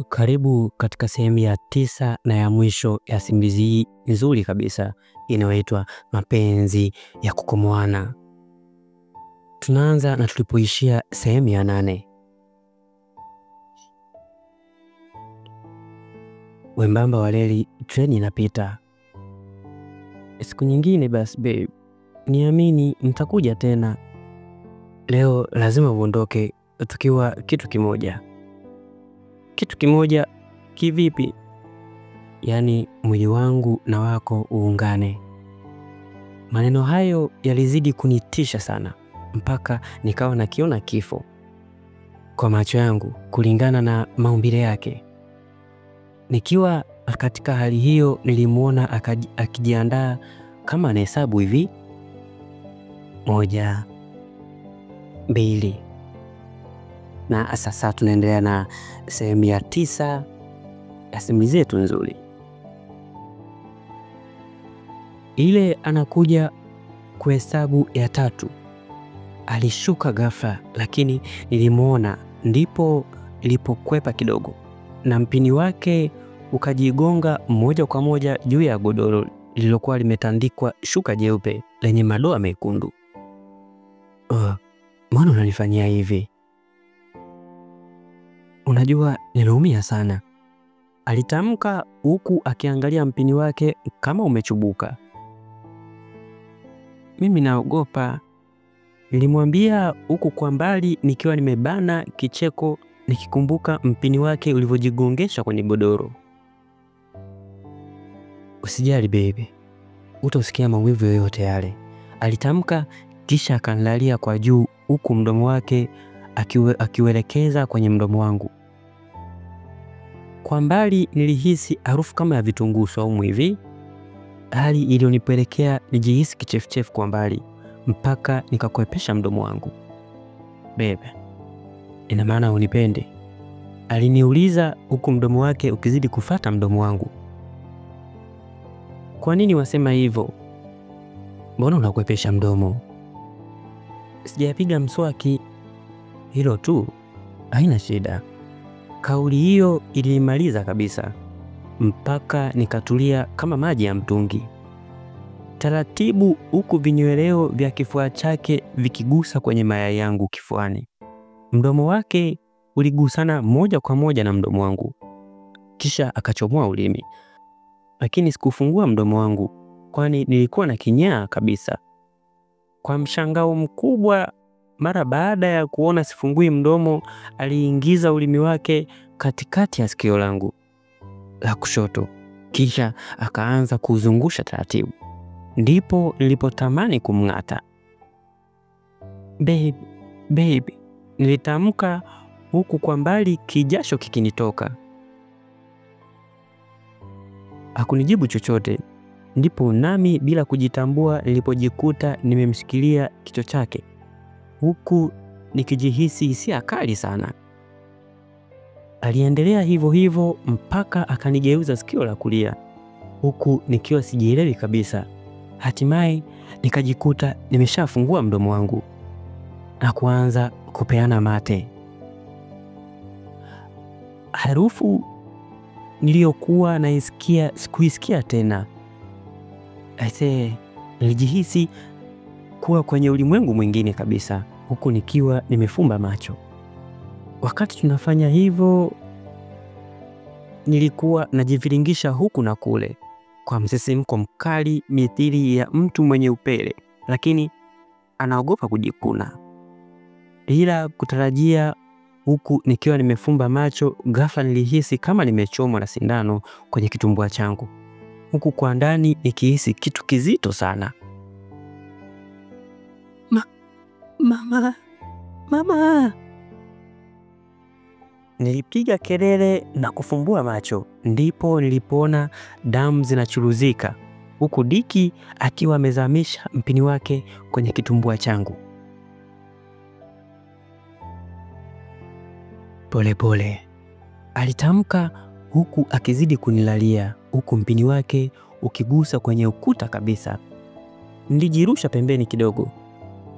Karibu katika sehemu ya 9 na ya mwisho ya simulizi hii nzuri kabisa inayoitwa Mapenzi ya Kukomoana. Tunaanza na tulipoishia sehemu ya 8. Wembamba wa reli, treni inapita. Siku nyingine basi babe, niamini nitakuja tena. Leo lazima uondoke tukiwa kitu kimoja. Kitu kimoja kivipi? Yaani mwili wangu na wako uungane. Maneno hayo yalizidi kunitisha sana mpaka nikawa nakiona kifo kwa macho yangu kulingana na maumbile yake. Nikiwa katika hali hiyo nilimuona akijiandaa kama anahesabu hivi: 1, 2. Na sasa tunaendelea na sehemu ya 9 ya simulizi yetu nzuri. Ile anakuja kuhesabu ya 3 alishuka ghafla, lakini nilimuona, ndipo ilipokwepa kidogo na mpini wake ukajigonga moja kwa moja juu ya godoro lililokuwa limetandikwa shuka jeupe lenye madoa mekundu. Mbona unanifanyia hivi? Unajua niliumia sana, alitamka huku akiangalia mpini wake kama umechubuka. Mimi naogopa, nilimwambia huku kwa mbali nikiwa nimebana kicheko nikikumbuka mpini wake ulivyojigongesha kwenye godoro. Usijali baby, utasikia maumivu yoyote yale, alitamka kisha akanilalia kwa juu huku mdomo wake akiuelekeza kwenye mdomo wangu. Kwa mbali nilihisi harufu kama ya vitunguu saumu hivi, hali iliyonipelekea nijihisi kichefuchefu kwa mbali mpaka nikakwepesha mdomo wangu. Bebe, ina maana unipende? Aliniuliza huku mdomo wake ukizidi kufata mdomo wangu. Kwa nini wasema hivyo? Mbona unakwepesha mdomo? Sijapiga mswaki, hilo tu, haina shida. Kauli hiyo ilinimaliza kabisa mpaka nikatulia kama maji ya mtungi. Taratibu huku vinyweleo vya kifua chake vikigusa kwenye mayai yangu kifuani. Mdomo wake uligusana moja kwa moja na mdomo wangu. Kisha akachomoa ulimi. Lakini sikufungua mdomo wangu kwani nilikuwa na kinyaa kabisa. Kwa mshangao mkubwa, mara baada ya kuona sifungui mdomo, aliingiza ulimi wake katikati ya sikio langu la kushoto, kisha akaanza kuzungusha taratibu. Ndipo nilipotamani kumng'ata. Baby, nilitamka huku kwa mbali kijasho kikinitoka. Hakunijibu chochote. Ndipo nami bila kujitambua nilipojikuta nimemshikilia kichwa chake huku nikijihisi hisia kali sana. Aliendelea hivyo hivyo mpaka akanigeuza sikio la kulia huku nikiwa sijielewi kabisa. Hatimaye nikajikuta nimeshafungua mdomo wangu na kuanza kupeana mate. Harufu niliyokuwa naisikia sikuisikia tena. Nilijihisi kuwa kwenye ulimwengu mwingine kabisa huku nikiwa nimefumba macho. Wakati tunafanya hivyo, nilikuwa najiviringisha huku na kule kwa msisimko mkali mithili ya mtu mwenye upele, lakini anaogopa kujikuna. Bila kutarajia, huku nikiwa nimefumba macho, ghafla nilihisi kama nimechomwa na sindano kwenye kitumbua changu, huku kwa ndani nikihisi kitu kizito sana. Mama. Nilipiga kelele na kufumbua macho, ndipo nilipoona damu zinachuruzika huku Diki akiwa amezamisha mpini wake kwenye kitumbua changu. Pole, alitamka huku akizidi kunilalia huku mpini wake ukigusa kwenye ukuta kabisa. Nilijirusha pembeni kidogo,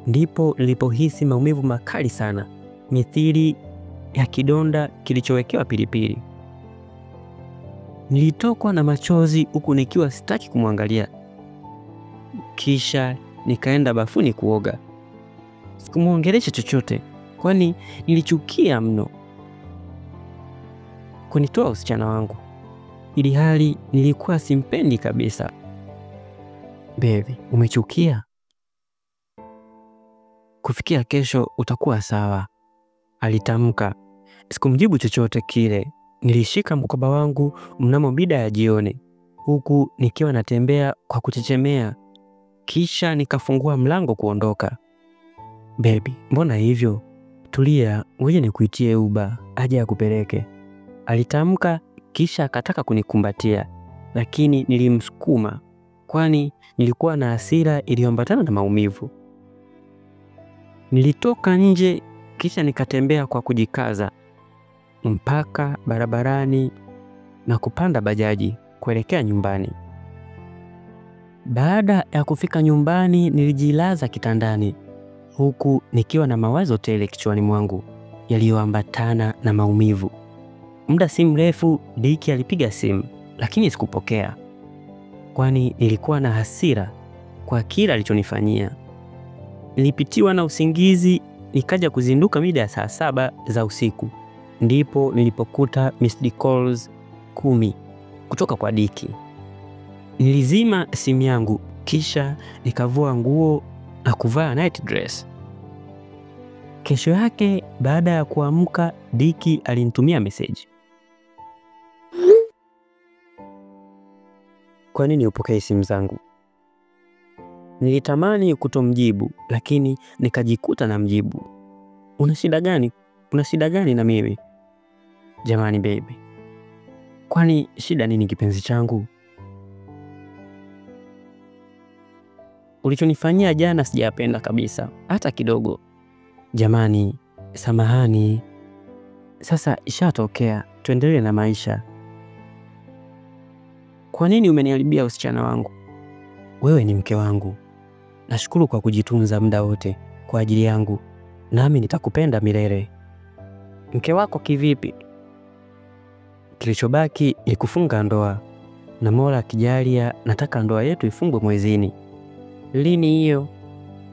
ndipo nilipohisi maumivu makali sana mithili ya kidonda kilichowekewa pilipili. Nilitokwa na machozi huku nikiwa sitaki kumwangalia. Kisha nikaenda bafuni kuoga. Sikumuongelesha chochote kwani nilichukia mno kunitoa usichana wangu, ili hali nilikuwa simpendi kabisa. Baby, umechukia? Kufikia kesho utakuwa sawa, alitamka. Sikumjibu chochote kile. Nilishika mkoba wangu mnamo mida ya jioni huku nikiwa natembea kwa kuchechemea. Kisha nikafungua mlango kuondoka. Baby, mbona hivyo? Tulia, ngoja nikuitie Uber aje akupeleke, alitamka. Kisha akataka kunikumbatia, lakini nilimsukuma kwani nilikuwa na hasira iliyoambatana na maumivu. Nilitoka nje kisha nikatembea kwa kujikaza mpaka barabarani na kupanda bajaji kuelekea nyumbani. Baada ya kufika nyumbani nilijilaza kitandani huku nikiwa na mawazo tele kichwani mwangu yaliyoambatana na maumivu. Muda si mrefu Dicky alipiga simu, lakini sikupokea kwani nilikuwa na hasira kwa kila alichonifanyia. Nilipitiwa na usingizi nikaja kuzinduka mida ya saa 7 za usiku. Ndipo nilipokuta missed calls 10 kutoka kwa Dicky. Nilizima simu yangu kisha nikavua nguo na kuvaa night dress. Kesho yake baada ya kuamka Dicky alinitumia message. Kwa nini upokee simu zangu? Nilitamani kutomjibu lakini nikajikuta na mjibu. Una shida gani? Una shida gani na mimi? Jamani baby, kwani shida nini kipenzi changu? Ulichonifanyia jana sijapenda kabisa hata kidogo. Jamani, samahani. Sasa ishatokea, tuendelee na maisha. Kwa nini umeniharibia usichana wangu? Wewe ni mke wangu. Nashukuru kwa kujitunza muda wote kwa ajili yangu, nami nitakupenda milele. Mke wako kivipi? Kilichobaki ni kufunga ndoa, na Mola akijalia nataka ndoa yetu ifungwe mwezini. Lini hiyo?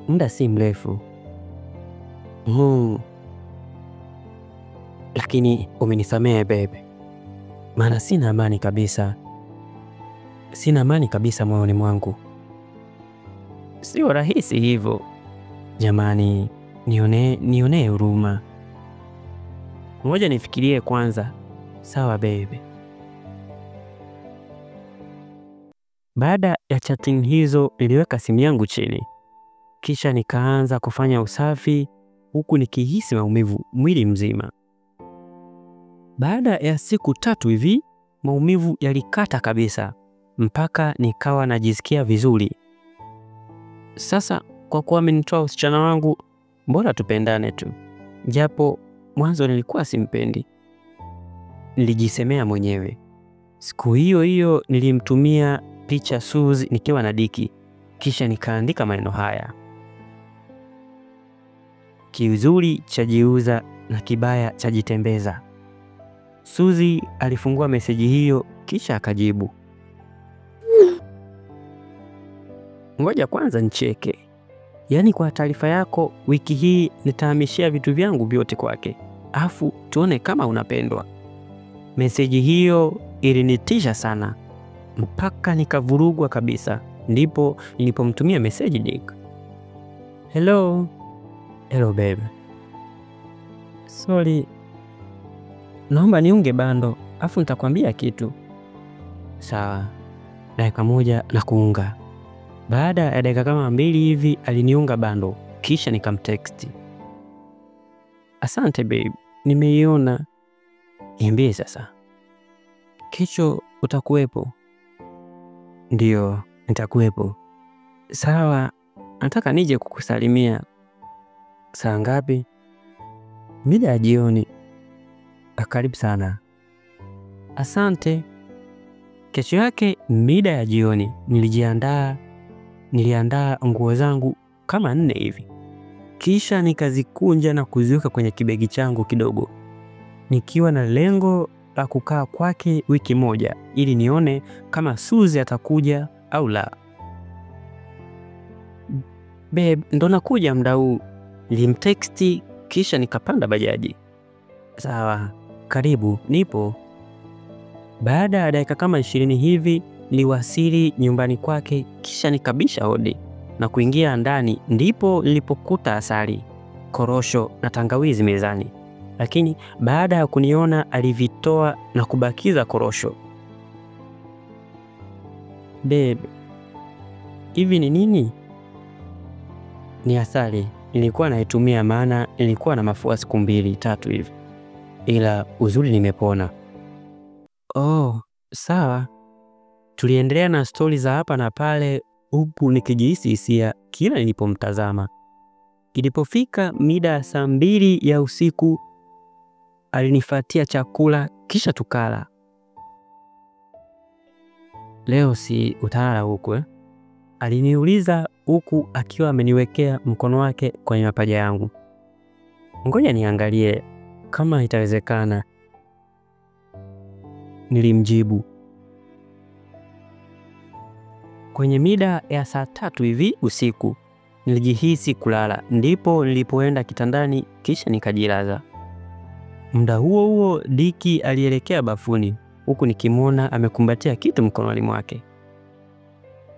Muda si mrefu. Lakini umenisamehe baby, maana sina amani kabisa. Sina amani kabisa moyoni mwangu. Sio rahisi hivyo. Jamani, nione huruma. Ngoja nifikirie kwanza. Sawa baby. Baada ya chatting hizo niliweka simu yangu chini. Kisha nikaanza kufanya usafi huku nikihisi maumivu mwili mzima. Baada ya siku 3 hivi maumivu yalikata kabisa mpaka nikawa najisikia vizuri. Sasa kwa kuwa amenitoa usichana wangu, bora tupendane tu. Japo mwanzo nilikuwa simpendi. Nilijisemea mwenyewe. Siku hiyo hiyo nilimtumia picha Suzy nikiwa na Dicky. Kisha nikaandika maneno haya: kizuri chajiuza na kibaya chajitembeza. Suzy alifungua meseji hiyo kisha akajibu, ngoja kwanza nicheke. Yaani kwa taarifa yako, wiki hii nitahamishia vitu vyangu vyote kwake, afu tuone kama unapendwa. Meseji hiyo ilinitisha sana mpaka nikavurugwa kabisa. Ndipo nilipomtumia meseji Dick. Hello baby. Sorry. Naomba niunge bando, afu nitakwambia kitu. Sawa. Dakika 1 na kuunga. Baada ya dakika kama 2 hivi aliniunga bando, kisha nikamtext. Asante babe, nimeiona. Niambie sasa. Kesho utakuwepo? Ndio, nitakuwepo. Sawa, nataka nije kukusalimia. Saa ngapi? Mida ya jioni. Karibu sana. Asante. Kesho yake mida ya jioni niliandaa nguo zangu kama 4 hivi. Kisha nikazikunja na kuziweka kwenye kibegi changu kidogo, nikiwa na lengo la kukaa kwake wiki moja ili nione kama Suzy atakuja au la. Babe, ndo nakuja muda huu. Nilimteksti kisha nikapanda bajaji. Sawa, karibu, nipo. Baada ya dakika kama 20 hivi niliwasili nyumbani kwake, kisha nikabisha hodi na kuingia ndani. Ndipo nilipokuta asali, korosho na tangawizi mezani, lakini baada ya kuniona alivitoa na kubakiza korosho. Babe, hivi ni nini? Ni asali. Nilikuwa naitumia maana nilikuwa na mafua siku 2-3 hivi, ila uzuri nimepona. Oh, sawa. Tuliendelea na stori za hapa na pale huku nikijihisi hisia kila nilipomtazama. Ilipofika mida ya saa 2 ya usiku alinifuatia chakula kisha tukala. Leo si utalala huku eh? Aliniuliza huku akiwa ameniwekea mkono wake kwenye mapaja yangu. Ngoja niangalie kama itawezekana, nilimjibu. Kwenye mida ya saa 3 hivi usiku nilijihisi kulala, ndipo nilipoenda kitandani kisha nikajilaza. Muda huo huo Diki alielekea bafuni huku nikimwona amekumbatia kitu mkononi mwake.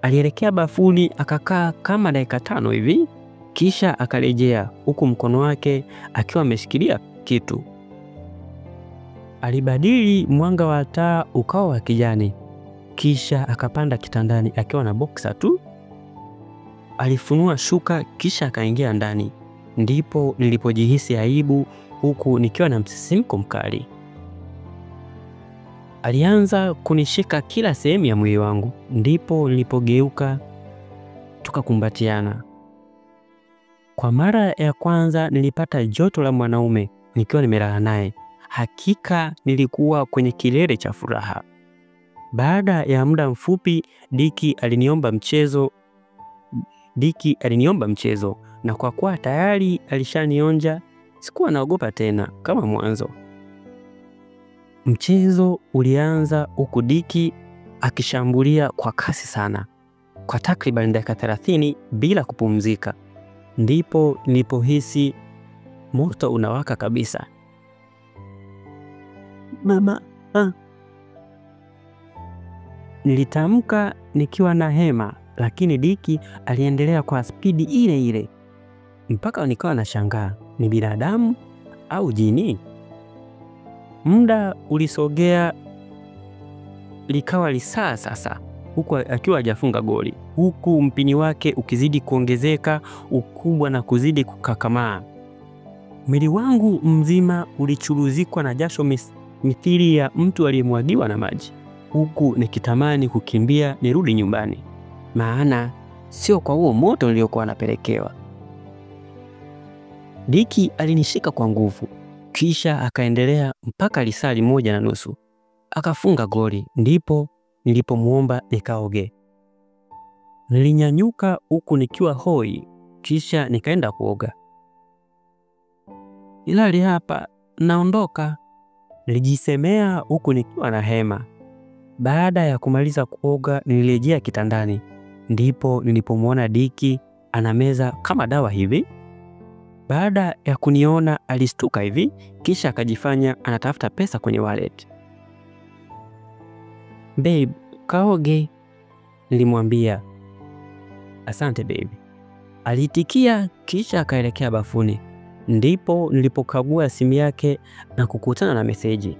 Alielekea bafuni akakaa kama dakika 5 hivi kisha akarejea huku mkono wake akiwa ameshikilia kitu. Alibadili mwanga wa taa ukawa wa kijani kisha akapanda kitandani akiwa na boxer tu. Alifunua shuka kisha akaingia ndani, ndipo nilipojihisi aibu huku nikiwa na msisimko mkali. Alianza kunishika kila sehemu ya mwili wangu, ndipo nilipogeuka tukakumbatiana. Kwa mara ya kwanza nilipata joto la mwanaume nikiwa nimelala naye. Hakika nilikuwa kwenye kilele cha furaha. Baada ya muda mfupi Diki aliniomba mchezo na kwa kuwa tayari alishanionja sikuwa naogopa tena kama mwanzo. Mchezo ulianza huku Diki akishambulia kwa kasi sana kwa takriban dakika 30 bila kupumzika. Ndipo nilipohisi moto unawaka kabisa. Mama, nilitamka nikiwa na hema, lakini Diki aliendelea kwa spidi ile ile mpaka nikawa nashangaa ni binadamu au jini. Muda ulisogea likawa lisaa sasa, huku akiwa hajafunga goli, huku mpini wake ukizidi kuongezeka ukubwa na kuzidi kukakamaa. Mwili wangu mzima ulichuruzikwa na jasho mithili ya mtu aliyemwagiwa na maji, huku nikitamani kukimbia nirudi nyumbani, maana sio kwa huo moto niliokuwa napelekewa. Diki alinishika kwa nguvu kisha akaendelea mpaka lisaa 1:30 akafunga goli, ndipo nilipomuomba nikaoge. Nilinyanyuka huku nikiwa hoi kisha nikaenda kuoga. Ilali hapa, naondoka, nilijisemea huku nikiwa na hema. Baada ya kumaliza kuoga nilirejea kitandani, ndipo nilipomwona Diki anameza kama dawa hivi. Baada ya kuniona alistuka hivi kisha akajifanya anatafuta pesa kwenye wallet. Babe, kaoge, nilimwambia. Asante baby, alitikia kisha akaelekea bafuni. Ndipo nilipokagua simu yake na kukutana na meseji.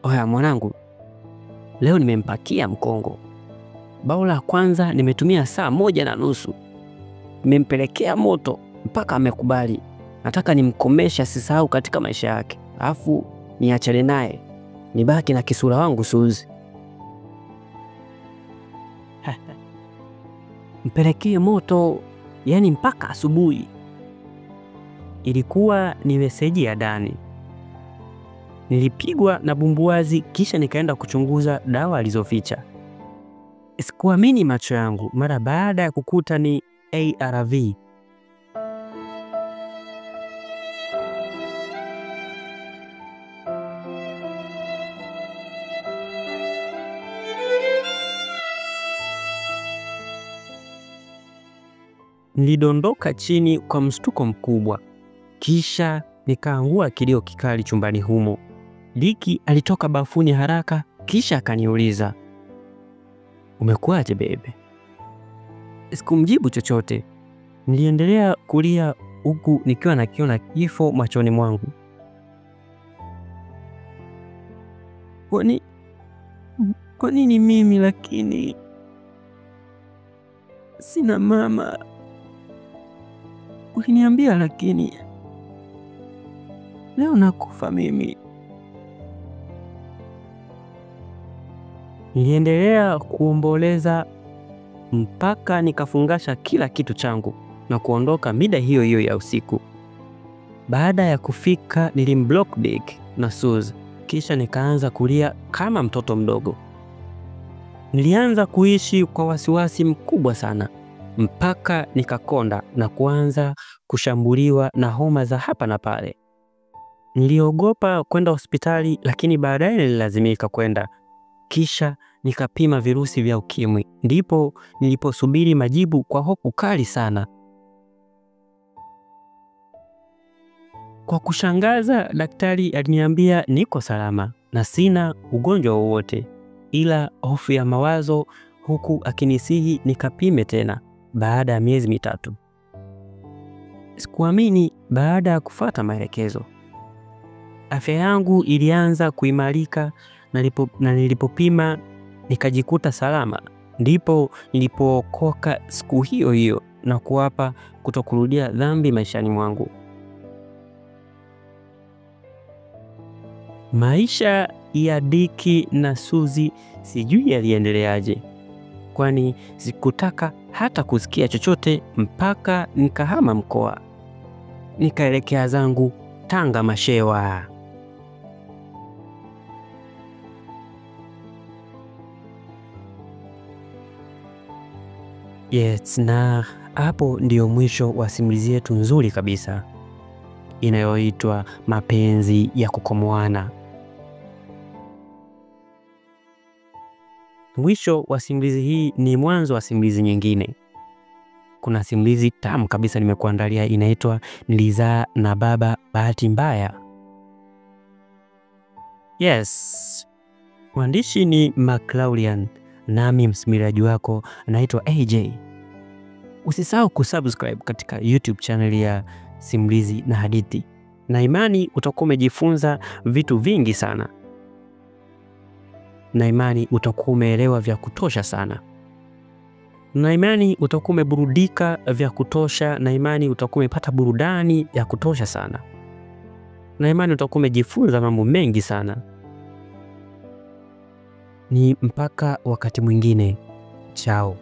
Oya mwanangu, leo nimempakia mkongo. Bao la kwanza nimetumia saa 1:30. Nimempelekea moto mpaka amekubali. Nataka nimkomesha asisahau katika maisha yake, alafu niachane naye nibaki na kisura wangu Suzy. Mpelekee moto yani mpaka asubuhi. Ilikuwa ni meseji ya Dani. Nilipigwa na bumbuazi kisha nikaenda kuchunguza dawa alizoficha. Sikuamini macho yangu mara baada ya kukuta ni ARV. Nilidondoka chini kwa mshtuko mkubwa, kisha nikaangua kilio kikali chumbani humo. Ricky alitoka bafuni haraka, kisha akaniuliza, "Umekuaje bebe?" Sikumjibu chochote. Niliendelea kulia huku nikiwa nakiona kifo machoni mwangu. Kwa nini mimi lakini? Sina mama. Uliniambia lakini leo nakufa mimi. Niliendelea kuomboleza mpaka nikafungasha kila kitu changu na kuondoka mida hiyo hiyo ya usiku. Baada ya kufika nilimblock Dick na Suze, kisha nikaanza kulia kama mtoto mdogo. Nilianza kuishi kwa wasiwasi mkubwa sana mpaka nikakonda na kuanza kushambuliwa na homa za hapa na pale. Niliogopa kwenda hospitali, lakini baadaye nililazimika kwenda. Kisha nikapima virusi vya ukimwi. Ndipo niliposubiri majibu kwa hofu kali sana. Kwa kushangaza, daktari aliniambia niko salama na sina ugonjwa wowote, ila hofu ya mawazo, huku akinisihi nikapime tena baada ya miezi 3. Sikuamini baada ya kufuata maelekezo. Afya yangu ilianza kuimarika na nilipopima nikajikuta salama. Ndipo nilipookoka siku hiyo hiyo na kuapa kutokurudia dhambi maishani mwangu. Maisha ya Dick na Suzy sijui yaliendeleaje, kwani sikutaka hata kusikia chochote mpaka nikahama mkoa. Nikaelekea zangu Tanga Mashewa. Yes, na hapo ndio mwisho wa simulizi yetu nzuri kabisa inayoitwa Mapenzi ya Kukomoana. Mwisho wa simulizi hii ni mwanzo wa simulizi nyingine. Kuna simulizi tamu kabisa nimekuandalia, inaitwa Nilizaa na Baba Bahati Mbaya. Yes, mwandishi ni McLaurian, nami msimuliaji wako anaitwa AJ. Usisahau kusubscribe katika YouTube channel ya Simulizi na Hadithi, na imani utakuwa umejifunza vitu vingi sana, na imani utakuwa umeelewa vya kutosha sana, na imani utakuwa umeburudika vya kutosha, na imani utakuwa umepata burudani ya kutosha sana, na imani utakuwa umejifunza mambo mengi sana. Ni mpaka wakati mwingine. Chao.